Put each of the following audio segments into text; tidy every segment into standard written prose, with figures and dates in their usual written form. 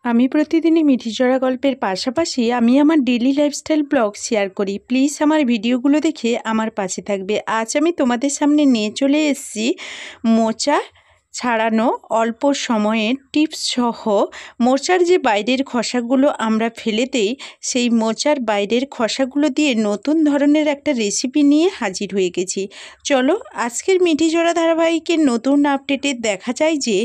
আমি প্রতিদিনই মিঠিজোড়া গল্পের পাশাপাশি আমি আমার ডেইলি লাইফস্টাইল ব্লগ শেয়ার করি। প্লিজ আমার ভিডিওগুলো দেখে আমার পাশে থাকবে। আজ আমি তোমাদের সামনে নিয়ে চলে এসেছি মোচা ছাড়ানো অল্প সময়ের টিপস সহ। মোচার যে বাইরের খোসাগুলো আমরা ফেলে দেই, সেই মোচার বাইরের খোসাগুলো দিয়ে নতুন ধরনের একটা রেসিপি নিয়ে হাজির হয়ে গেছি। চলো আজকের মিঠিজোড়া ধারাবাহিকের নতুন আপডেটে দেখা যায় যে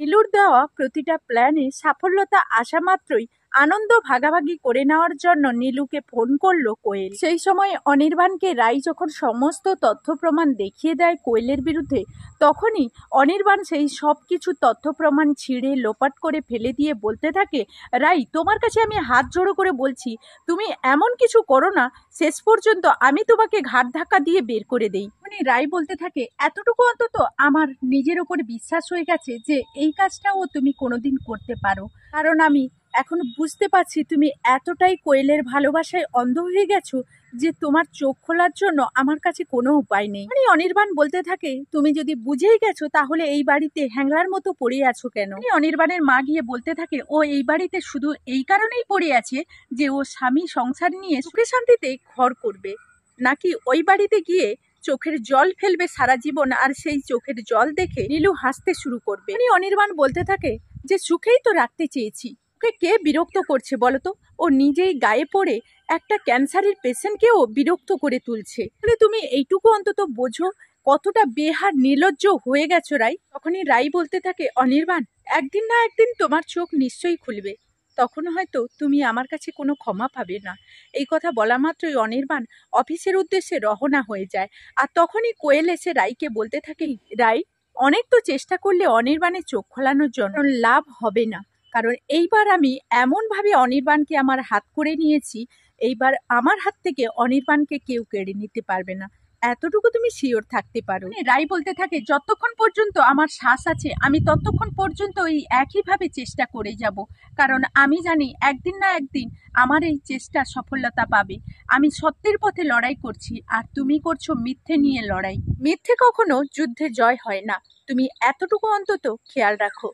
নীলুর দেওয়া প্রতিটা প্ল্যানে সাফল্যতা আসা মাত্রই আনন্দ ভাগাভাগি করে নেওয়ার জন্য নীলুকে ফোন করলো কোয়েল। সেই সময় অনির্বাণকে রাই যখন সমস্ত তথ্য প্রমাণ দেখিয়ে দেয় কোয়েলের বিরুদ্ধে, তখনই অনির্বাণ সেই সব কিছু তথ্য প্রমাণ ছিঁড়ে লোপাট করে ফেলে দিয়ে বলতে থাকে, রাই তোমার কাছে আমি হাত জোড়ো করে বলছি, তুমি এমন কিছু করো না শেষ পর্যন্ত আমি তোমাকে ঘাট ধাক্কা দিয়ে বের করে দেই। মানে রাই বলতে থাকে, এতটুকু অন্তত আমার নিজের উপর বিশ্বাস হয়ে গেছে যে এই কাজটাও তুমি কোনোদিন করতে পারো, কারণ আমি এখন বুঝতে পারছি তুমি এতটাই কোয়েলের ভালোবাসায় অন্ধ হয়ে গেছো যে তোমার চোখ খোলার জন্য আমার কাছে কোনো উপায় নেই। মানে অনির্বাণ বলতে থাকে, তুমি যদি বুঝেই গেছো তাহলে এই বাড়িতে হ্যাংলার মতো পড়ে আছো কেন? অনির্বাণের মা গিয়ে বলতে থাকে, ও এই বাড়িতে শুধু এই কারণেই পড়ে আছে যে ও স্বামী সংসার নিয়ে সুখে শান্তিতে ঘর করবে, নাকি ওই বাড়িতে গিয়ে চোখের জল ফেলবে সারা জীবন, আর সেই চোখের জল দেখে নীলু হাসতে শুরু করবে। অনির্বাণ বলতে থাকে যে সুখেই তো রাখতে চেয়েছি, ওকে কে বিরক্ত করছে বলতো? ও নিজেই গায়ে পড়ে একটা ক্যান্সারের পেশেন্টকেও বিরক্ত করে তুলছে। তাহলে তুমি এইটুকু অন্তত বোঝো কতটা বেহার নির্লজ্জ হয়ে গেছো রাই। তখনই রাই বলতে থাকে, অনির্বাণ একদিন না একদিন তোমার চোখ নিশ্চয়ই খুলবে, তখন হয়তো তুমি আমার কাছে কোনো ক্ষমা পাবে না। এই কথা বলা মাত্রই অনির্বাণ অফিসের উদ্দেশ্যে রওনা হয়ে যায়। আর তখনই কোয়েল এসে রাইকে বলতে থাকে, রাই অনেক তো চেষ্টা করলে অনির্বাণের চোখ খোলানোর জন্য লাভ হবে না, কারণ এইবার আমি এমনভাবে অনির্বাণকে আমার হাত করে নিয়েছি, এইবার আমার হাত থেকে অনির্বাণকে কেউ কেড়ে নিতে পারবে না, এতটুকু তুমি শিওর থাকতে পারো। রাই বলতে থাকে, যতক্ষণ পর্যন্ত আমার শ্বাস আছে আমি ততক্ষণ পর্যন্ত এই একইভাবে চেষ্টা করে যাব, কারণ আমি জানি একদিন না একদিন আমার এই চেষ্টা সফলতা পাবে। আমি সত্যের পথে লড়াই করছি, আর তুমি করছো মিথ্যে নিয়ে লড়াই। মিথ্যে কখনো যুদ্ধে জয় হয় না, তুমি এতটুকু অন্তত খেয়াল রাখো।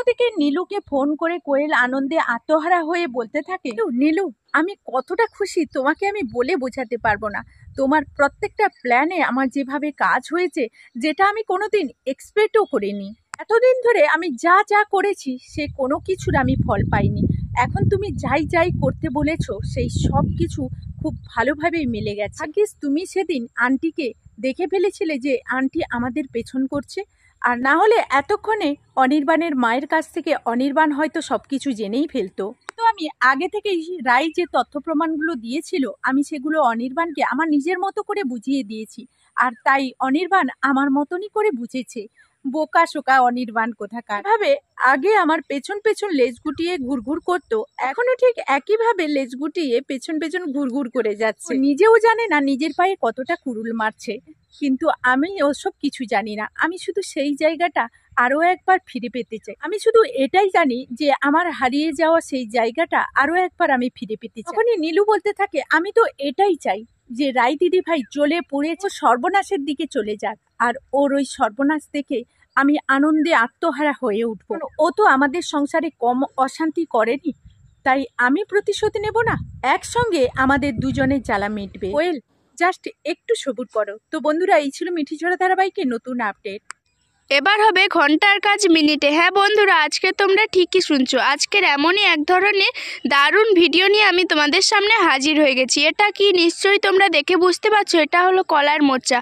থেকে নীলুকে ফোন করে কোয়েল আনন্দে আত্মহারা হয়ে বলতে থাকে, নীলু আমি কতটা খুশি তোমাকে আমি বলে বোঝাতে পারবো না। তোমার প্রত্যেকটা প্ল্যানে আমার যেভাবে কাজ হয়েছে, যেটা আমি কোনোদিন এক্সপেক্টও করিনি। এতদিন ধরে আমি যা যা করেছি সে কোনো কিছুর আমি ফল পাইনি। এখন তুমি যাই যাই করতে বলেছো সেই সব কিছু খুব ভালোভাবেই মিলে গেছে। ভাগ্যিস তুমি সেদিন আন্টিকে দেখে ফেলেছিলে যে আন্টি আমাদের পেছন করছে, আর না হলে এতক্ষণে অনির্বাণের মায়ের কাছ থেকে অনির্বাণ হয়তো সবকিছু জেনেই ফেলতো। তো আমি আগে থেকেই রাই যে তথ্য প্রমাণগুলো দিয়েছিল আমি সেগুলো অনির্বাণকে আমার নিজের মতো করে বুঝিয়ে দিয়েছি, আর তাই অনির্বাণ আমার মতনই করে বুঝেছে। বোকা শোকা অনির্বাণ কোথাকার। ভাবে আগে আমার পেছন পেছন লেজ গুটিয়ে ঘুরঘুর করতো, এখনো ঠিক একইভাবে লেজ গুটিয়ে পেছন পেছন ঘুরঘুর করে যাচ্ছে। নিজেও জানে না নিজের পায়ে কতটা কুড়ুল মারছে, কিন্তু আমি ওসব কিছু জানি না। আমি শুধু সেই জায়গাটা আরো একবার ফিরে পেতে চাই। আমি শুধু এটাই জানি যে আমার হারিয়ে যাওয়া সেই জায়গাটা আরো একবার আমি ফিরে পেতে চাই। তখনই নীলু বলতে থাকে, আমি তো এটাই চাই যে রাই দিদি ভাই জ্বলে পড়েছে সর্বনাশের দিকে চলে যাক, আর ওর ওই সর্বনাশ দেখে আমি আনন্দে আত্মহারা হয়ে উঠবো। ও তো আমাদের সংসারে কম অশান্তি করেনি, তাই আমি প্রতিশোধ নেব না, একসঙ্গে আমাদের দুজনের জ্বালা মিটবে। ওয়েল জাস্ট একটু সবুর করো। তো বন্ধুরা, এই ছিল মিঠিঝোড়া ধারাবাহিকের নতুন আপডেট। এবার হবে ঘন্টার কাজ মিনিটে। হ্যাঁ বন্ধুরা, আজকে তোমরা ঠিকই শুনছো, আজকের এমনই এক ধরনের দারুণ ভিডিও নিয়ে আমি তোমাদের সামনে হাজির হয়ে গেছি। এটা কি নিশ্চয়ই তোমরা দেখে বুঝতে পারছো, এটা হলো কলার মোচা।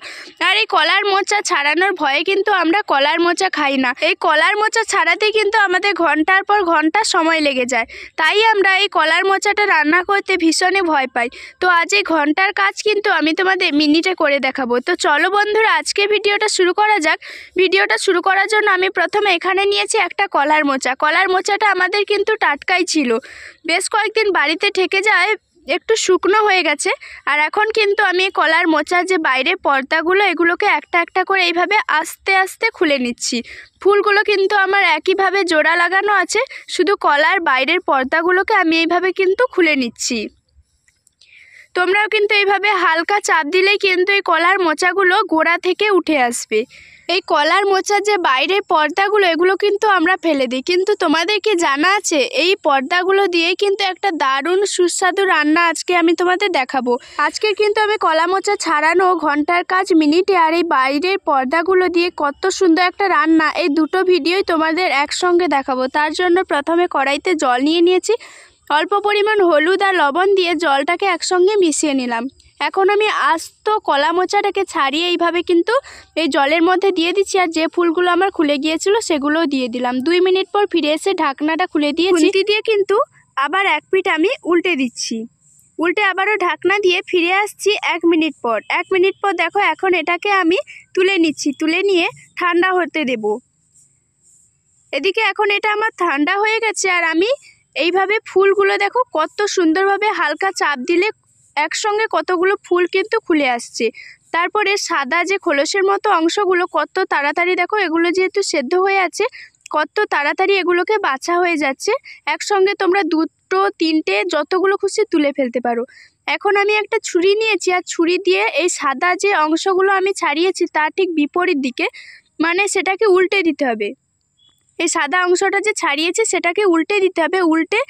আর এই কলার মোচা ছাড়ানোর ভয়ে কিন্তু আমরা কলার মোচা খাই না। এই কলার মোচা ছাড়াতে কিন্তু আমাদের ঘন্টার পর ঘন্টা সময় লেগে যায়, তাই আমরা এই কলার মোচাটা রান্না করতে ভীষণই ভয় পাই। তো আজ এই ঘন্টার কাজ কিন্তু আমি তোমাদের মিনিটে করে দেখাবো। তো চলো বন্ধুরা, আজকে ভিডিওটা শুরু করা যাক। ভিডিওটা শুরু করার জন্য আমি প্রথমে এখানে নিয়েছি একটা কলার মোচা। কলার মোচাটা আমাদের কিন্তু টাটকাই ছিল, বেশ কয়েকদিন বাড়িতে থেকে যায়, একটু শুকনো হয়ে গেছে। আর এখন কিন্তু আমি কলার মোচার যে বাইরের পর্দাগুলো এগুলোকে একটা একটা করে এইভাবে আস্তে আস্তে খুলে নিচ্ছি। ফুলগুলো কিন্তু আমার একইভাবে জোড়া লাগানো আছে, শুধু কলার বাইরের পর্দাগুলোকে আমি এইভাবে কিন্তু খুলে নিচ্ছি। তোমরাও কিন্তু এইভাবে হালকা চাপ দিলেই কিন্তু এই কলার মোচাগুলো গোড়া থেকে উঠে আসবে। এই কলার মোচার যে বাইরের পর্দাগুলো এগুলো কিন্তু আমরা ফেলে দিই, কিন্তু তোমাদের কি জানা আছে এই পর্দাগুলো দিয়েই কিন্তু একটা দারুণ সুস্বাদু রান্না আজকে আমি তোমাদের দেখাবো। আজকে কিন্তু আমি কলা মোচা ছাড়ানো, ঘন্টার কাজ মিনিটে আর এই বাইরের পর্দাগুলো দিয়ে কত সুন্দর একটা রান্না, এই দুটো ভিডিওই তোমাদের একসঙ্গে দেখাবো। তার জন্য প্রথমে কড়াইতে জল নিয়ে নিয়েছি, অল্প পরিমাণ হলুদ আর লবণ দিয়ে জলটাকে একসঙ্গে মিশিয়ে নিলাম। এখন আমি আস্ত কলা মোচাটাকে ছাড়িয়ে এইভাবে কিন্তু এই জলের মধ্যে দিয়ে দিচ্ছি, আর যে ফুলগুলো আমার খুলে গিয়েছিল সেগুলোও দিয়ে দিলাম। 2 মিনিট পর ফিরে এসে ঢাকনাটা খুলে দিয়েছি, খুন্তি দিয়ে কিন্তু আবার এক পিঠ আমি উল্টে দিচ্ছি। উল্টে আবারও ঢাকনা দিয়ে ফিরে আসছি 1 মিনিট পর। 1 মিনিট পর দেখো এখন এটাকে আমি তুলে নিচ্ছি, তুলে নিয়ে ঠান্ডা হতে দেব। এদিকে এখন এটা আমার ঠান্ডা হয়ে গেছে, আর আমি এইভাবে ফুলগুলো দেখো কত সুন্দরভাবে হালকা চাপ দিলে একসঙ্গে কতগুলো ফুল কিন্তু খুলে আসছে। তারপরে সাদা যে খোলসের মতো অংশগুলো কত তাড়াতাড়ি দেখো, এগুলো যেহেতু সেদ্ধ হয়ে আছে কত তাড়াতাড়ি এগুলোকে বাছা হয়ে যাচ্ছে। একসঙ্গে তোমরা 2, 3টে যতগুলো খুশি তুলে ফেলতে পারো। এখন আমি একটা ছুরি নিয়েছি, আর ছুরি দিয়ে এই সাদা যে অংশগুলো আমি ছাড়িয়েছি তার ঠিক বিপরীত দিকে, মানে সেটাকে উল্টে দিতে হবে। এই সাদা অংশটা যে ছাড়িয়েছি সেটাকে উল্টে দিতে হবে। উল্টে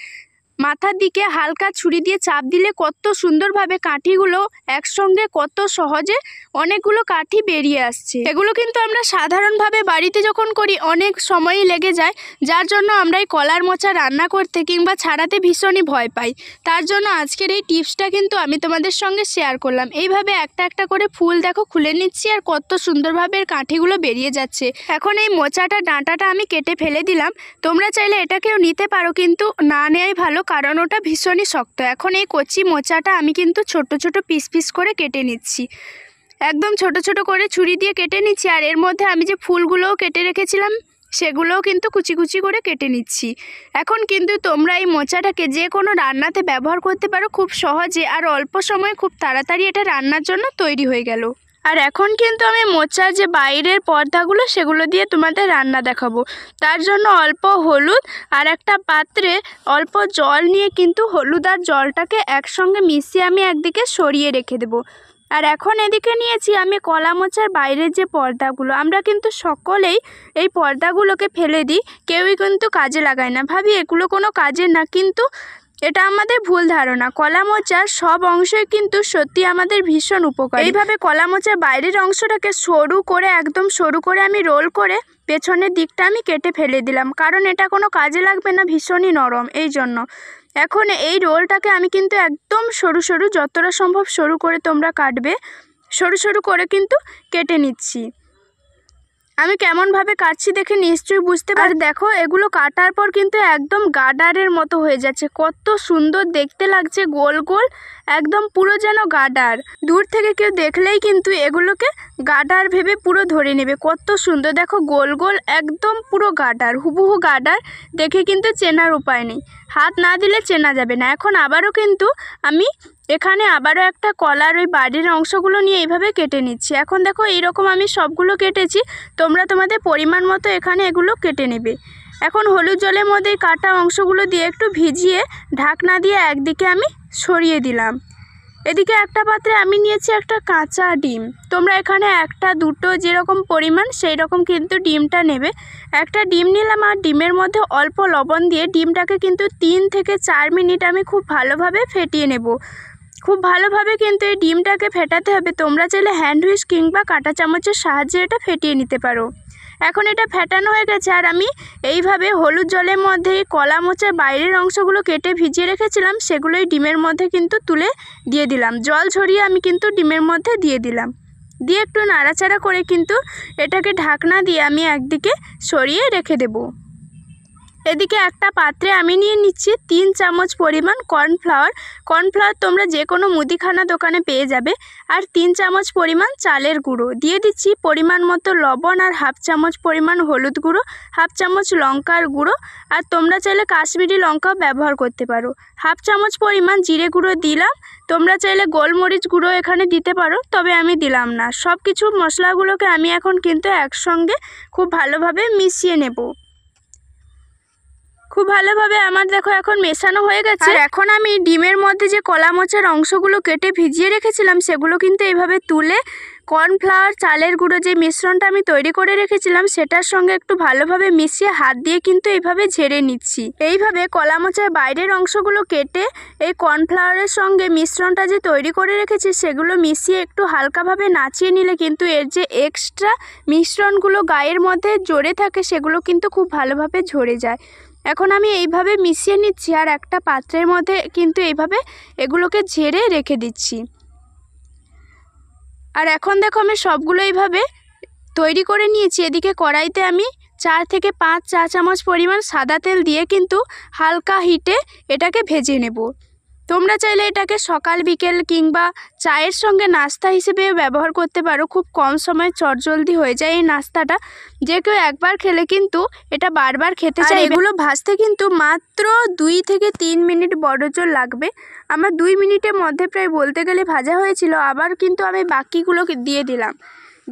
মাথার দিকে হালকা ছুরি দিয়ে চাপ দিলে কত সুন্দরভাবে কাঠিগুলো একসঙ্গে কত সহজে অনেকগুলো কাঠি বেরিয়ে আসছে। এগুলো কিন্তু আমরা সাধারণভাবে বাড়িতে যখন করি অনেক সময়ই লেগে যায়, যার জন্য আমরা এই কলার মোচা রান্না করতে কিংবা ছাড়াতে ভীষণই ভয় পাই। তার জন্য আজকের এই টিপসটা কিন্তু আমি তোমাদের সঙ্গে শেয়ার করলাম। এইভাবে একটা একটা করে ফুল দেখো খুলে নিচ্ছি, আর কত সুন্দরভাবে এর কাঠিগুলো বেরিয়ে যাচ্ছে। এখন এই মোচাটা ডাঁটাটা আমি কেটে ফেলে দিলাম। তোমরা চাইলে এটাকেও নিতে পারো, কিন্তু না নেওয়াই ভালো, কারণ ওটা ভীষণই শক্ত। এখন এই কচি মোচাটা আমি কিন্তু ছোট ছোট পিস পিস করে কেটে নিচ্ছি, একদম ছোট ছোট করে ছুরি দিয়ে কেটে নিচ্ছি। আর এর মধ্যে আমি যে ফুলগুলোও কেটে রেখেছিলাম সেগুলোও কিন্তু কুচি কুচি করে কেটে নিচ্ছি। এখন কিন্তু তোমরা এই মোচাটাকে যে কোনো রান্নাতে ব্যবহার করতে পারো খুব সহজে, আর অল্প সময়ে খুব তাড়াতাড়ি এটা রান্নার জন্য তৈরি হয়ে গেল। আর এখন কিন্তু আমি মোচার যে বাইরের পর্দাগুলো সেগুলো দিয়ে তোমাদের রান্না দেখাবো। তার জন্য অল্প হলুদ আর একটা পাত্রে অল্প জল নিয়ে কিন্তু হলুদ আর জলটাকে একসঙ্গে মিশিয়ে আমি একদিকে সরিয়ে রেখে দেবো। আর এখন এদিকে নিয়েছি আমি কলা মোচার বাইরের যে পর্দাগুলো। আমরা কিন্তু সকলেই এই পর্দাগুলোকে ফেলে দিই, কেউই কিন্তু কাজে লাগায় না, ভাবি এগুলো কোনো কাজের না, কিন্তু এটা আমাদের ভুল ধারণা। কলা মোচার সব অংশই কিন্তু সত্যি আমাদের ভীষণ উপকারী। এইভাবে কলা মোচার বাইরের অংশটাকে সরু করে, একদম সরু করে আমি রোল করে পেছনের দিকটা আমি কেটে ফেলে দিলাম, কারণ এটা কোনো কাজে লাগবে না, ভীষণই নরম এই জন্য। এখন এই রোলটাকে আমি কিন্তু একদম সরু সরু, যতটা সম্ভব সরু করে তোমরা কাটবে, সরু সরু করে কিন্তু কেটে নিচ্ছি। আমি কেমনভাবে কাটছি দেখে নিশ্চয়ই বুঝতে পার। দেখো এগুলো কাটার পর কিন্তু একদম গার্ডারের মতো হয়ে যাচ্ছে, কত সুন্দর দেখতে লাগছে, গোল গোল একদম পুরো যেন গার্ডার। দূর থেকে কেউ দেখলেই কিন্তু এগুলোকে গার্ডার ভেবে পুরো ধরে নেবে। কত সুন্দর দেখো, গোল গোল একদম পুরো গার্ডার, হুবহু গার্ডার, দেখে কিন্তু চেনার উপায় নেই, হাত না দিলে চেনা যাবে না। এখন আবারও কিন্তু আমি এখানে আবারও একটা কলার ওই বাড়ির অংশগুলো নিয়ে এইভাবে কেটে নিচ্ছি। এখন দেখো এইরকম আমি সবগুলো কেটেছি, তোমরা তোমাদের পরিমাণ মতো এখানে এগুলো কেটে নেবে। এখন হলুদ জলের মধ্যে কাটা অংশগুলো দিয়ে একটু ভিজিয়ে ঢাকনা দিয়ে একদিকে আমি সরিয়ে দিলাম। এদিকে একটা পাত্রে আমি নিয়েছি একটা কাঁচা ডিম। তোমরা এখানে 1, 2 যেরকম পরিমাণ সেই রকম কিন্তু ডিমটা নেবে। একটা ডিম নিলাম, আর ডিমের মধ্যে অল্প লবণ দিয়ে ডিমটাকে কিন্তু 3 থেকে 4 মিনিট আমি খুব ভালোভাবে ফেটিয়ে নেব। খুব ভালোভাবে কিন্তু এই ডিমটাকে ফেটাতে হবে। তোমরা চাইলে হ্যান্ড হুইস্ক কিংবা কাঁটা চামচের সাহায্যে এটা ফেটিয়ে নিতে পারো। এখন এটা ফেটানো হয়ে গেছে, আর আমি এইভাবে হলুদ জলের মধ্যে কলা মোচার বাইরের অংশগুলো কেটে ভিজিয়ে রেখেছিলাম সেগুলোই ডিমের মধ্যে কিন্তু তুলে দিয়ে দিলাম। জল ঝরিয়ে আমি কিন্তু ডিমের মধ্যে দিয়ে দিলাম, দিয়ে একটু নাড়াচাড়া করে কিন্তু এটাকে ঢাকনা দিয়ে আমি একদিকে সরিয়ে রেখে দেব। এদিকে একটা পাত্রে আমি নিয়ে নিচ্ছি 3 চামচ পরিমাণ কর্নফ্লাওয়ার। কর্নফ্লাওয়ার তোমরা যে কোনো মুদিখানা দোকানে পেয়ে যাবে। আর 3 চামচ পরিমাণ চালের গুঁড়ো দিয়ে দিচ্ছি, পরিমাণ মতো লবণ, আর 1/2 চামচ পরিমাণ হলুদ গুঁড়ো, 1/2 চামচ লঙ্কার গুঁড়ো, আর তোমরা চাইলে কাশ্মীরি লঙ্কাও ব্যবহার করতে পারো। 1/2 চামচ পরিমাণ জিরে গুঁড়ো দিলাম। তোমরা চাইলে গোলমরিচ গুঁড়ো এখানে দিতে পারো, তবে আমি দিলাম না। সব কিছু মশলাগুলোকে আমি এখন কিন্তু একসঙ্গে খুব ভালোভাবে মিশিয়ে নেব। খুব ভালোভাবে আমার দেখো এখন মেশানো হয়ে গেছে। আর এখন আমি ডিমের মধ্যে যে কলা মোচার অংশগুলো কেটে ভিজিয়ে রেখেছিলাম সেগুলো কিন্তু এইভাবে তুলে কর্নফ্লাওয়ার চালের গুঁড়ো যে মিশ্রণটা আমি তৈরি করে রেখেছিলাম সেটার সঙ্গে একটু ভালোভাবে মিশিয়ে হাত দিয়ে কিন্তু এইভাবে ঝেড়ে নিচ্ছি। এইভাবে কলা মোচার বাইরের অংশগুলো কেটে এই কর্নফ্লাওয়ারের সঙ্গে মিশ্রণটা যে তৈরি করে রেখেছি সেগুলো মিশিয়ে একটু হালকাভাবে নাচিয়ে নিলে কিন্তু এর যে এক্সট্রা মিশ্রণগুলো গায়ের মধ্যে জড়ে থাকে সেগুলো কিন্তু খুব ভালোভাবে ঝরে যায়। এখন আমি এইভাবে মিশিয়ে নিচ্ছি আর একটা পাত্রের মধ্যে কিন্তু এইভাবে এগুলোকে ঝেড়ে রেখে দিচ্ছি। আর এখন দেখো আমি সবগুলো এইভাবে তৈরি করে নিয়েছি। এদিকে কড়াইতে আমি 4 থেকে 5 চা চামচ পরিমাণ সাদা তেল দিয়ে কিন্তু হালকা হিটে এটাকে ভেজে নেব। তোমরা চাইলে এটাকে সকাল বিকেল কিংবা চায়ের সঙ্গে নাস্তা হিসেবে ব্যবহার করতে পারো। খুব কম সময় চটজলদি হয়ে যায় এই নাস্তাটা, যে কেউ একবার খেলে কিন্তু এটা বারবার খেতে চাই। এগুলো ভাজতে কিন্তু মাত্র 2 থেকে 3 মিনিট বড়জোর লাগবে। আমার 2 মিনিটের মধ্যে প্রায় বলতে গেলে ভাজা হয়েছিল। আবার কিন্তু আমি বাকিগুলো দিয়ে দিলাম,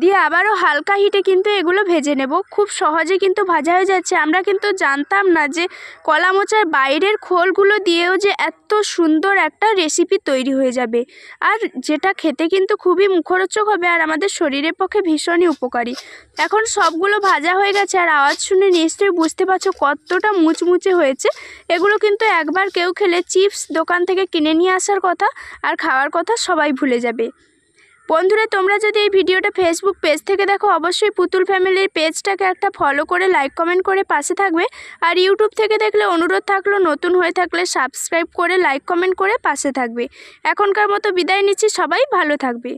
দিয়ে আবারও হালকা হিটে কিন্তু এগুলো ভেজে নেব। খুব সহজে কিন্তু ভাজা হয়ে যাচ্ছে। আমরা কিন্তু জানতাম না যে কলা মোচার বাইরের খোলগুলো দিয়েও যে এত সুন্দর একটা রেসিপি তৈরি হয়ে যাবে, আর যেটা খেতে কিন্তু খুবই মুখরোচক হবে আর আমাদের শরীরের পক্ষে ভীষণই উপকারী। এখন সবগুলো ভাজা হয়ে গেছে আর আওয়াজ শুনে নিশ্চয়ই বুঝতে পারছো কতটা মুচমুচে হয়েছে। এগুলো কিন্তু একবার কেউ খেলে চিপস দোকান থেকে কিনে নিয়ে আসার কথা আর খাওয়ার কথা সবাই ভুলে যাবে। বন্ধুরা, তোমরা যদি এই ভিডিওটা ফেসবুক পেজ থেকে দেখো অবশ্যই পুতুল ফ্যামিলির পেজটাকে একটা ফলো করে লাইক কমেন্ট করে পাশে থাকবে। আর ইউটিউব থেকে দেখলে অনুরোধ থাকলো নতুন হয়ে থাকলে সাবস্ক্রাইব করে লাইক কমেন্ট করে পাশে থাকবে। এখনকার মতো বিদায় নিচ্ছি, সবাই ভালো থাকবে।